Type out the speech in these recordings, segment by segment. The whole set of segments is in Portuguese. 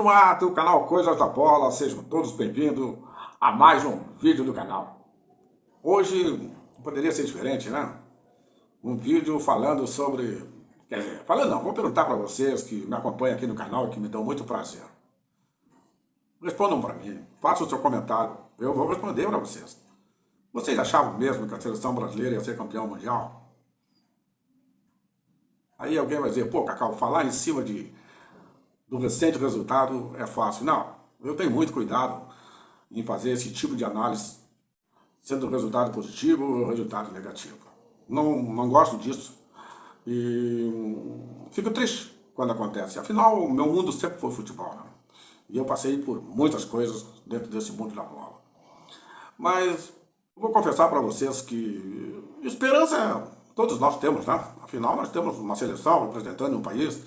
no ar do canal Coisas da Bola, sejam todos bem-vindos a mais um vídeo do canal. Hoje poderia ser diferente, né? Um vídeo falando sobre... Quer dizer, falando não, vou perguntar para vocês que me acompanham aqui no canal e que me dão muito prazer. Respondam para mim, façam o seu comentário, eu vou responder para vocês. Vocês achavam mesmo que a seleção brasileira ia ser campeão mundial? Aí alguém vai dizer, pô, Cacau, falar em cima do recente resultado é fácil. Não, eu tenho muito cuidado em fazer esse tipo de análise, sendo o resultado positivo ou o resultado negativo. Não gosto disso e fico triste quando acontece. Afinal, o meu mundo sempre foi futebol, né? E eu passei por muitas coisas dentro desse mundo da bola. Mas vou confessar para vocês que esperança todos nós temos, né? Afinal, nós temos uma seleção representando um país.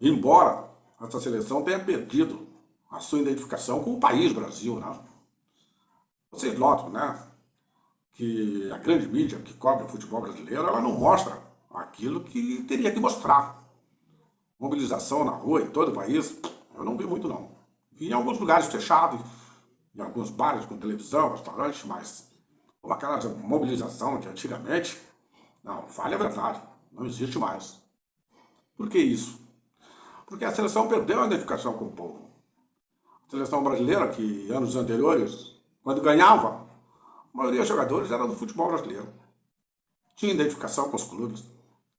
Embora essa seleção tenha perdido a sua identificação com o país Brasil, né? Vocês notam, né, que a grande mídia que cobre o futebol brasileiro, ela não mostra aquilo que teria que mostrar. Mobilização na rua, em todo o país, eu não vi muito não. Vi em alguns lugares fechados, em alguns bares com televisão, restaurantes, mas como aquela mobilização de antigamente, não, fale a verdade, não existe mais. Por que isso? Porque a seleção perdeu a identificação com o povo. A seleção brasileira, que anos anteriores, quando ganhava, a maioria dos jogadores era do futebol brasileiro. Tinha identificação com os clubes.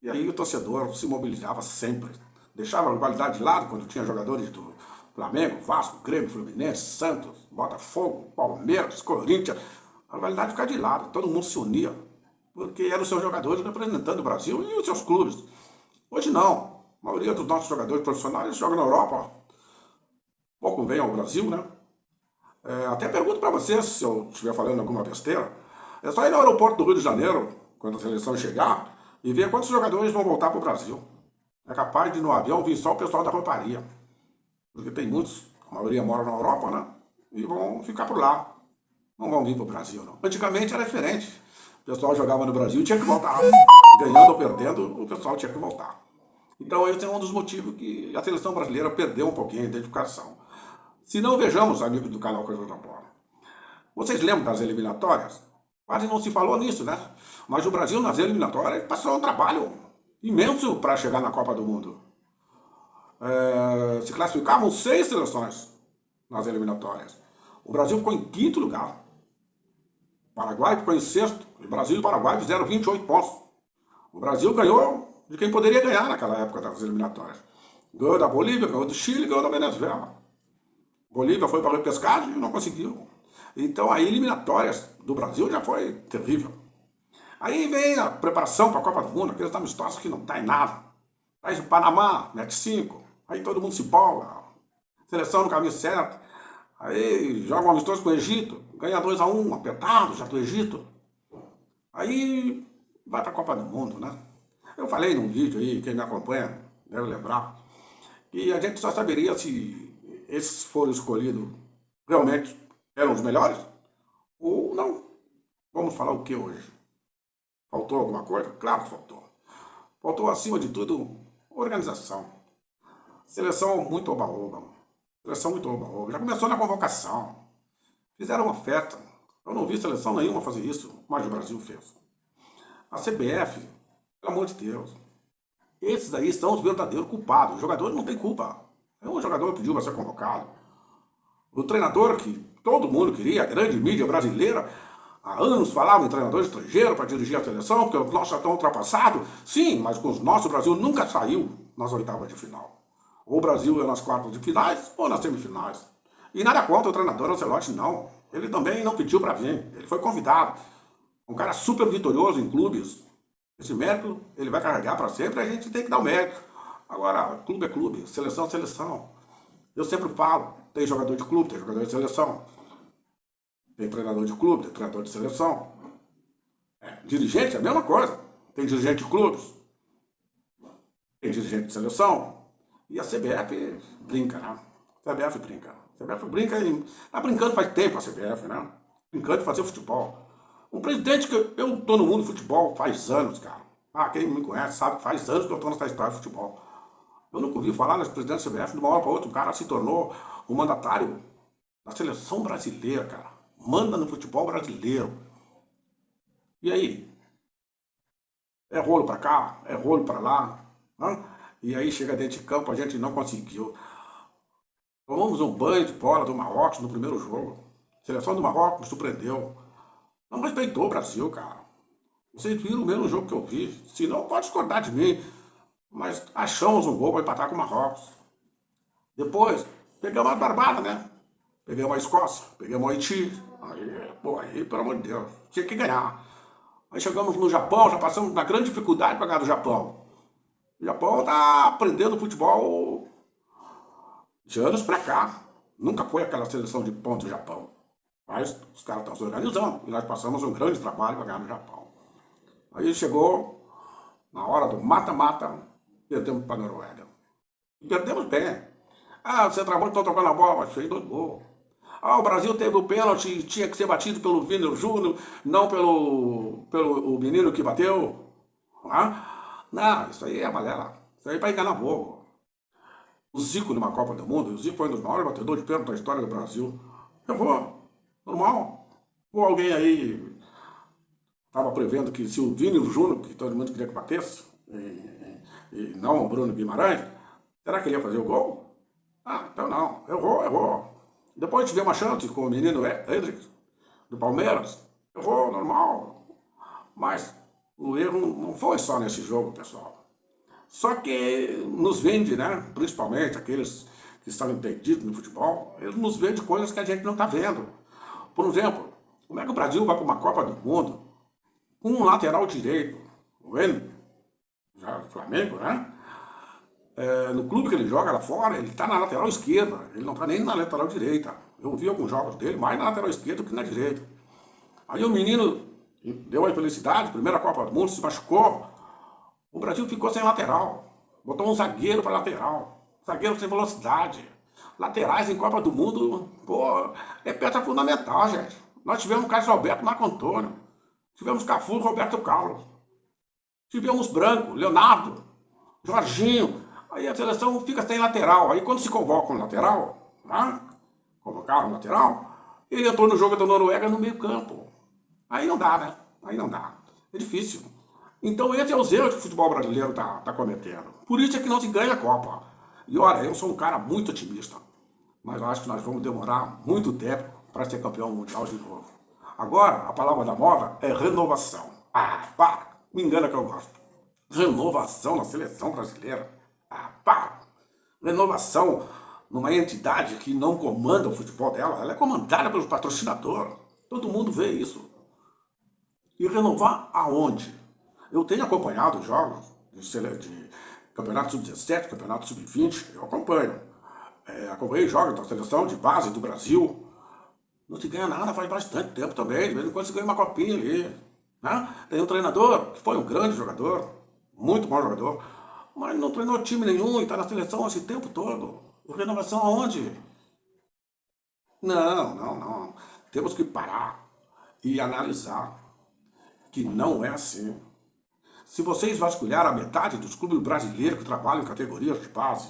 E aí o torcedor se mobilizava sempre. Deixava a rivalidade de lado quando tinha jogadores do Flamengo, Vasco, Grêmio, Fluminense, Santos, Botafogo, Palmeiras, Corinthians. A rivalidade ficava de lado, todo mundo se unia. Porque eram os seus jogadores representando o Brasil e os seus clubes. Hoje não. A maioria dos nossos jogadores profissionais jogam na Europa. Pouco vem ao Brasil, né? Até pergunto para vocês, se eu estiver falando alguma besteira, é só ir no aeroporto do Rio de Janeiro, quando a seleção chegar, e ver quantos jogadores vão voltar para o Brasil. É capaz de no avião vir só o pessoal da rouparia. Porque tem muitos, a maioria mora na Europa, né? E vão ficar por lá. Não vão vir para o Brasil, não. Antigamente era diferente. O pessoal jogava no Brasil e tinha que voltar. Ganhando ou perdendo, o pessoal tinha que voltar. Então esse é um dos motivos que a seleção brasileira perdeu um pouquinho a identificação. Se não, vejamos, amigos do canal Coisas da Bola. Vocês lembram das eliminatórias? Quase não se falou nisso, né? Mas o Brasil nas eliminatórias passou um trabalho imenso para chegar na Copa do Mundo. Se classificavam 6 seleções nas eliminatórias. O Brasil ficou em 5º lugar. O Paraguai ficou em 6º. O Brasil e o Paraguai fizeram 28 pontos. O Brasil ganhou de quem poderia ganhar naquela época das eliminatórias. Ganhou da Bolívia, ganhou do Chile, ganhou da Venezuela. Bolívia foi para a repescagem e não conseguiu. Então a eliminatórias do Brasil já foi terrível. Aí vem a preparação para a Copa do Mundo, aqueles amistosos que não tá em nada. Aí o Panamá, mete 5, aí todo mundo se empolga. Seleção no caminho certo. Aí joga um amistoso com o Egito, ganha 2-1, apertado já do Egito. Aí vai para a Copa do Mundo, né? Eu falei num vídeo aí, quem me acompanha deve lembrar, que a gente só saberia se esses foram escolhidos realmente eram os melhores ou não. Vamos falar o que hoje? Faltou alguma coisa? Claro que faltou. Faltou, acima de tudo, organização. Seleção muito oba-oba. Seleção muito oba-oba. Já começou na convocação. Fizeram uma festa. Eu não vi seleção nenhuma fazer isso, mas o Brasil fez. A CBF, pelo amor de Deus, esses aí são os verdadeiros culpados. O jogador não tem culpa. É um jogador que pediu para ser convocado. O treinador que todo mundo queria, a grande mídia brasileira, há anos falava em treinador estrangeiro para dirigir a seleção, porque os nossos já estão ultrapassados. Sim, mas com os nossos o Brasil nunca saiu nas oitavas de final. Ou o Brasil é nas quartas de finais ou nas semifinais. E nada contra o treinador Ancelotti, não. Ele também não pediu para vir, ele foi convidado. Um cara super vitorioso em clubes. Esse mérito ele vai carregar para sempre, a gente tem que dar o mérito. Agora, clube é clube, seleção é seleção. Eu sempre falo, tem jogador de clube, tem jogador de seleção. Tem treinador de clube, tem treinador de seleção. Dirigente é a mesma coisa. Tem dirigente de clubes, tem dirigente de seleção. E a CBF brinca, né? A CBF brinca. A CBF brinca e tá brincando faz tempo a CBF, né? Brincando de fazer futebol. Um presidente que eu tô no mundo do futebol faz anos, cara. Quem me conhece sabe que faz anos que eu tô nessa história de futebol. Eu nunca ouvi falar nesse presidente da CBF, de uma hora para outra, o cara se tornou o mandatário da seleção brasileira, cara. Manda no futebol brasileiro. E aí? É rolo para cá, é rolo para lá. Né? E aí chega dentro de campo, a gente não conseguiu. Tomamos um banho de bola do Marrocos no primeiro jogo. A seleção do Marrocos me surpreendeu. Não respeitou o Brasil, cara. Vocês viram o mesmo jogo que eu vi. Se não, pode discordar de mim. Mas achamos um gol para empatar com o Marrocos. Depois, pegamos a barbada, né? Pegamos a Escócia, pegamos o Haiti. Aí, pô, aí, pelo amor de Deus, tinha que ganhar. Aí chegamos no Japão, já passamos na grande dificuldade para ganhar do Japão. O Japão tá aprendendo futebol de anos pra cá. Nunca foi aquela seleção de ponta do Japão. Mas os caras estão se organizando. E nós passamos um grande trabalho para ganhar no Japão. Aí chegou na hora do mata-mata, perdemos para a Noruega. E perdemos bem. Ah, o centroavante estão tocando a bola, mas fez 2 gols. Ah, o Brasil teve o pênalti, tinha que ser batido pelo Vini Júnior, não pelo o menino que bateu. Ah, não, isso aí é balela. Isso aí é para enganar o povo. O Zico numa Copa do Mundo, o Zico foi um dos maiores batedores de pênalti da história do Brasil. Errou, normal. Ou alguém aí estava prevendo que se o Vini Júnior, que todo mundo queria que batesse, e não o Bruno Guimarães, será que ele ia fazer o gol? Ah, então não, errou. Depois tivemos uma chance com o menino Hendrick, do Palmeiras, errou, normal. Mas o erro não foi só nesse jogo, pessoal. Só que nos vende, né? Principalmente aqueles que estão entendidos no futebol, eles nos vendem coisas que a gente não está vendo. Por exemplo, como é que o Brasil vai para uma Copa do Mundo com um lateral direito, o N, já do Flamengo, né? No clube que ele joga lá fora, ele está na lateral esquerda, ele não está nem na lateral direita. Eu vi alguns jogos dele mais na lateral esquerda do que na direita. Aí o menino deu a infelicidade, primeira Copa do Mundo, se machucou. O Brasil ficou sem lateral. Botou um zagueiro para lateral. Zagueiro sem velocidade. Laterais em Copa do Mundo, pô, é peça fundamental, gente. Nós tivemos Carlos Alberto, Marco Antônio. Tivemos Cafu, Roberto Carlos. Tivemos Branco, Leonardo, Jorginho. Aí a seleção fica sem lateral. Aí quando se convoca um lateral, né? Convocaram um lateral, ele entrou no jogo da Noruega no meio campo. Aí não dá, né? Aí não dá. É difícil. Então esse é o erro que o futebol brasileiro tá cometendo. Por isso é que não se ganha a Copa. E olha, eu sou um cara muito otimista. Mas eu acho que nós vamos demorar muito tempo para ser campeão mundial de novo. Agora, a palavra da moda é renovação. Ah, para! Me engana que eu gosto. Renovação na seleção brasileira. Ah, para! Renovação numa entidade que não comanda o futebol dela. Ela é comandada pelos patrocinadores. Todo mundo vê isso. E renovar aonde? Eu tenho acompanhado os jogos de campeonato sub-17, campeonato sub-20, eu acompanho. Acompanhei jogos da seleção de base do Brasil. Não se ganha nada faz bastante tempo também, de vez em quando se ganha uma copinha ali. Né? Tem um treinador que foi um grande jogador, muito bom jogador, mas não treinou time nenhum e está na seleção esse tempo todo. Renovação aonde? Não. Temos que parar e analisar que não é assim. Se vocês vasculhar a metade dos clubes brasileiros que trabalham em categorias de base,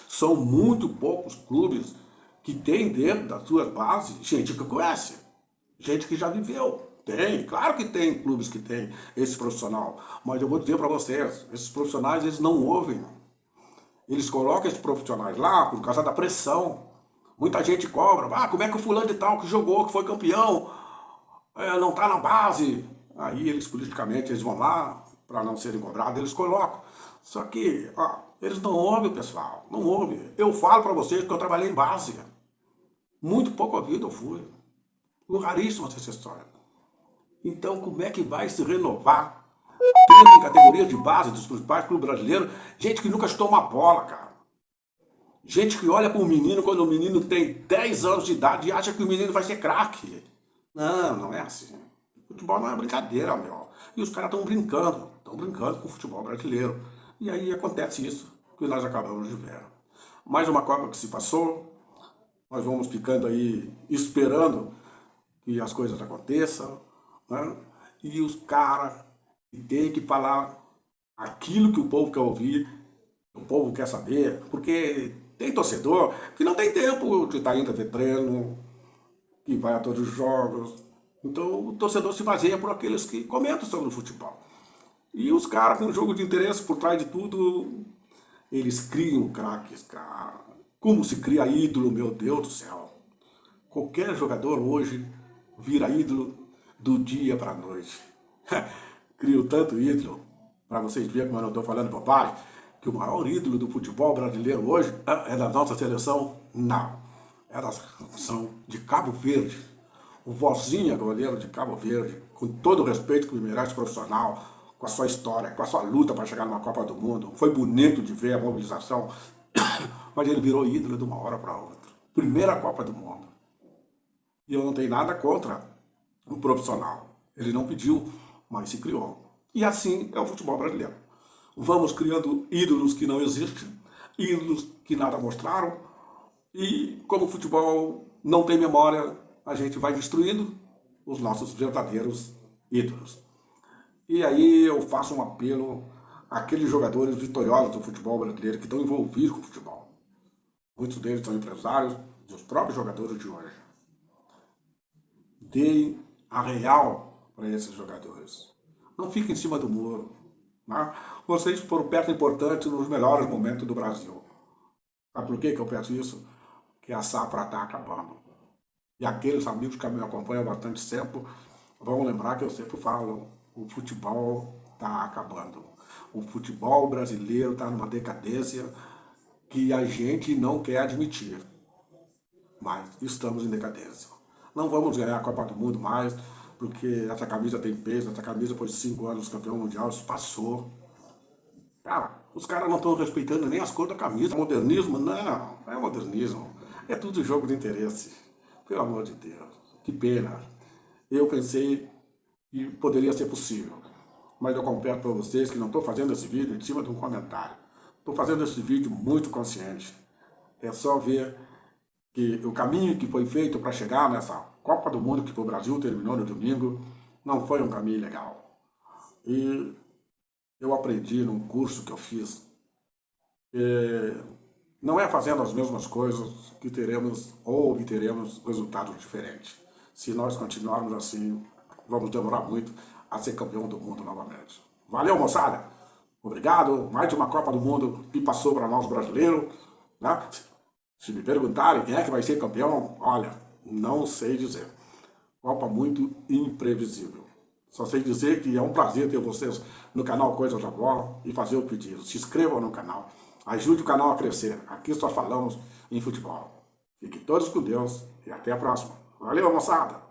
são muito poucos clubes que têm dentro das suas bases gente que conhece, gente que já viveu. Tem, claro que tem clubes que tem esse profissional, mas eu vou dizer para vocês, esses profissionais eles não ouvem. Eles colocam esses profissionais lá por causa da pressão. Muita gente cobra, como é que o fulano de tal que jogou, que foi campeão, não está na base? Aí eles politicamente eles vão lá, para não serem cobrados, eles colocam. Só que, eles não ouvem, pessoal, não ouvem. Eu falo para vocês que eu trabalhei em base. Muito pouco a vida eu fui. Raríssima essa história. Então, como é que vai se renovar? Tendo em categoria de base dos principais clubes brasileiros, gente que nunca chutou uma bola, cara. Gente que olha para o menino quando o menino tem 10 anos de idade e acha que o menino vai ser craque. Não é assim. Futebol não é brincadeira, meu. E os caras estão brincando com o futebol brasileiro. E aí acontece isso que nós acabamos de ver. Mais uma Copa que se passou, nós vamos ficando aí esperando que as coisas aconteçam, né? E os caras têm que falar aquilo que o povo quer ouvir O povo quer saber, porque tem torcedor que não tem tempo de estar indo ver treino, que vai a todos os jogos. Então o torcedor se baseia por aqueles que comentam sobre o futebol. E os caras com jogo de interesse por trás de tudo, eles criam craques, cara. Como se cria ídolo, meu Deus do céu. Qualquer jogador hoje vira ídolo do dia para a noite. Crio tanto ídolo, para vocês verem como eu não estou falando bobagem, que o maior ídolo do futebol brasileiro hoje é da nossa seleção? Não. É da seleção de Cabo Verde. O Vozinha, goleiro de Cabo Verde, com todo o respeito que ele merece profissional, com a sua história, com a sua luta para chegar numa Copa do Mundo. Foi bonito de ver a mobilização, mas ele virou ídolo de uma hora para outra. Primeira Copa do Mundo. E eu não tenho nada contra o profissional. Ele não pediu, mas se criou. E assim é o futebol brasileiro. Vamos criando ídolos que não existem, ídolos que nada mostraram, e como o futebol não tem memória, a gente vai destruindo os nossos verdadeiros ídolos. E aí eu faço um apelo àqueles jogadores vitoriosos do futebol brasileiro que estão envolvidos com o futebol. Muitos deles são empresários e os próprios jogadores de hoje. Deem a real para esses jogadores. Não fiquem em cima do muro. Né? Vocês foram peça importante nos melhores momentos do Brasil. Sabe por que eu peço isso? Que a safra está acabando. E aqueles amigos que me acompanham há bastante tempo vão lembrar que eu sempre falo, o futebol está acabando. O futebol brasileiro está numa decadência que a gente não quer admitir. Mas estamos em decadência. Não vamos ganhar a Copa do Mundo mais, porque essa camisa tem peso, essa camisa foi de 5 anos campeão mundial, isso passou. Cara, os caras não estão respeitando nem as cores da camisa. Modernismo? Não é modernismo. É tudo jogo de interesse. Pelo amor de Deus. Que pena. Eu pensei que poderia ser possível. Mas eu confesso para vocês que não estou fazendo esse vídeo em cima de um comentário. Estou fazendo esse vídeo muito consciente. É só ver que o caminho que foi feito para chegar nessa Copa do Mundo que o Brasil terminou no domingo não foi um caminho legal. E eu aprendi num curso que eu fiz que não é fazendo as mesmas coisas que teremos ou obteremos resultados diferentes. Se nós continuarmos assim, vamos demorar muito a ser campeão do mundo novamente. Valeu, moçada! Obrigado, mais de uma Copa do Mundo que passou para nós brasileiros, né? Se me perguntarem quem é que vai ser campeão, olha, não sei dizer. Copa muito imprevisível. Só sei dizer que é um prazer ter vocês no canal Coisas da Bola e fazer o pedido. Se inscrevam no canal, ajude o canal a crescer. Aqui só falamos em futebol. Fiquem todos com Deus e até a próxima. Valeu, moçada!